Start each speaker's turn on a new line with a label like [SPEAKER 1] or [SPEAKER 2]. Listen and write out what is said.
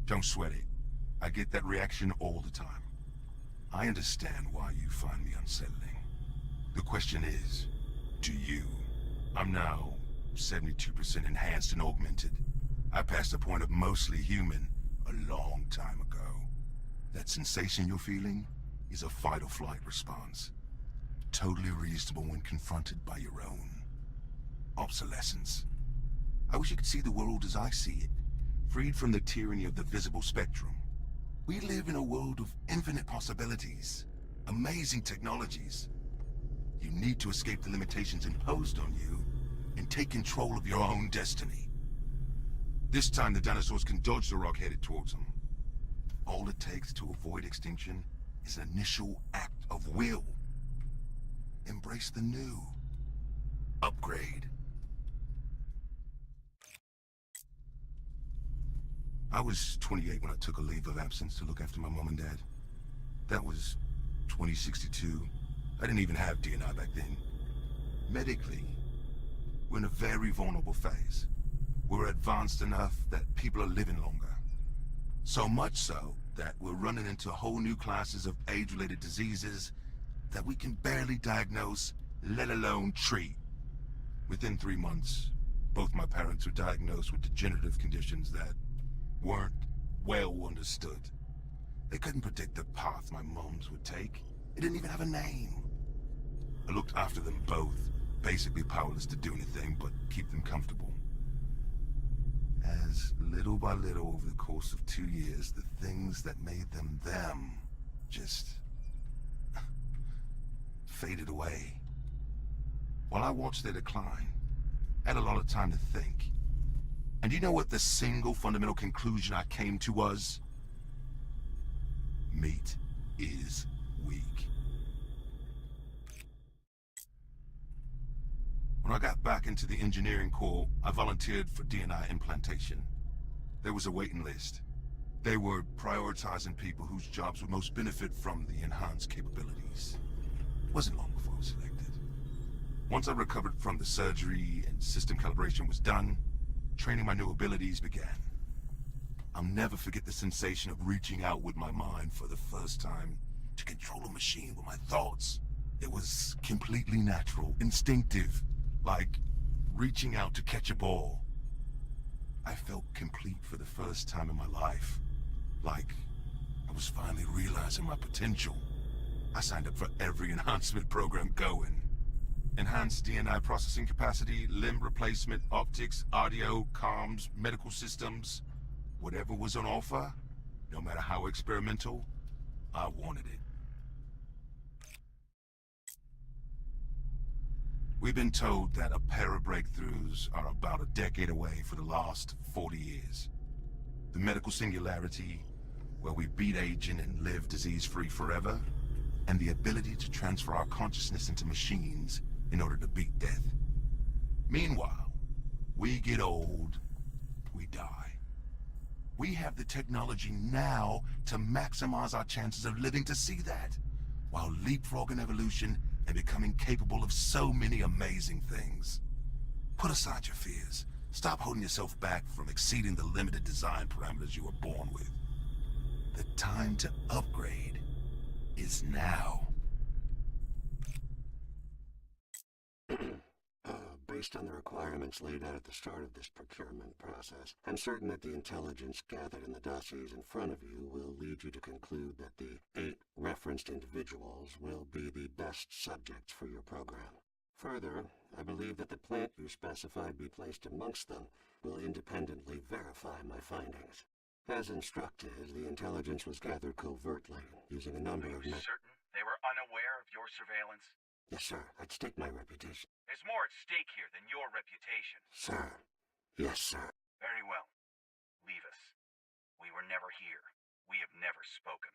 [SPEAKER 1] Don't sweat it. I get that reaction all the time. I understand why you find me unsettling. The question is, do you? I'm now 72% enhanced and augmented. I passed the point of mostly human a long time ago. That sensation you're feeling is a fight or flight response. Totally reasonable when confronted by your own obsolescence. I wish you could see the world as I see it, freed from the tyranny of the visible spectrum. We live in a world of infinite possibilities, amazing technologies. You need to escape the limitations imposed on you and take control of your own destiny. This time the dinosaurs can dodge the rock headed towards them. All it takes to avoid extinction is an initial act of will. Embrace the new. Upgrade. I was 28 when I took a leave of absence to look after my mom and dad. That was 2062. I didn't even have DNI back then. Medically, we're in a very vulnerable phase. We're advanced enough that people are living longer. So much so that we're running into whole new classes of age-related diseases that we can barely diagnose, let alone treat. Within 3 months, both my parents were diagnosed with degenerative conditions that weren't well understood. They couldn't predict the path my mom's would take. It didn't even have a name. I looked after them both, basically powerless to do anything but keep them comfortable. As little by little over the course of 2 years, the things that made them them just faded away. While I watched their decline, I had a lot of time to think. And you know what the single fundamental conclusion I came to was? Meat is weak. When I got back into the engineering corps, I volunteered for DNI implantation. There was a waiting list. They were prioritizing people whose jobs would most benefit from the enhanced capabilities. It wasn't long before I was selected. Once I recovered from the surgery and system calibration was done, training my new abilities began. I'll never forget the sensation of reaching out with my mind for the first time to control a machine with my thoughts. It was completely natural, instinctive, like reaching out to catch a ball. I felt complete for the first time in my life, like I was finally realizing my potential. I signed up for every enhancement program going. Enhanced DNI processing capacity, limb replacement, optics, audio, comms, medical systems. Whatever was on offer, no matter how experimental, I wanted it. We've been told that a pair of breakthroughs are about a decade away for the last 40 years. The medical singularity, where we beat aging and live disease-free forever, and the ability to transfer our consciousness into machines in order to beat death. Meanwhile, we get old, we die. We have the technology now to maximize our chances of living to see that, while leapfrogging evolution and becoming capable of so many amazing things. Put aside your fears. Stop holding yourself back from exceeding the limited design parameters you were born with. The time to upgrade is now.
[SPEAKER 2] Based on the requirements laid out at the start of this procurement process, I'm certain that the intelligence gathered in the dossiers in front of you will lead you to conclude that the 8 referenced individuals will be the best subjects for your program. Further, I believe that the plant you specified be placed amongst them will independently verify my findings. As instructed, the intelligence was gathered covertly, using a number of...
[SPEAKER 3] Are you certain they were unaware of your surveillance?
[SPEAKER 2] Yes, sir. I'd stake my reputation.
[SPEAKER 3] There's more at stake here than your reputation.
[SPEAKER 2] Sir. Yes, sir.
[SPEAKER 3] Very well. Leave us. We were never here. We have never spoken.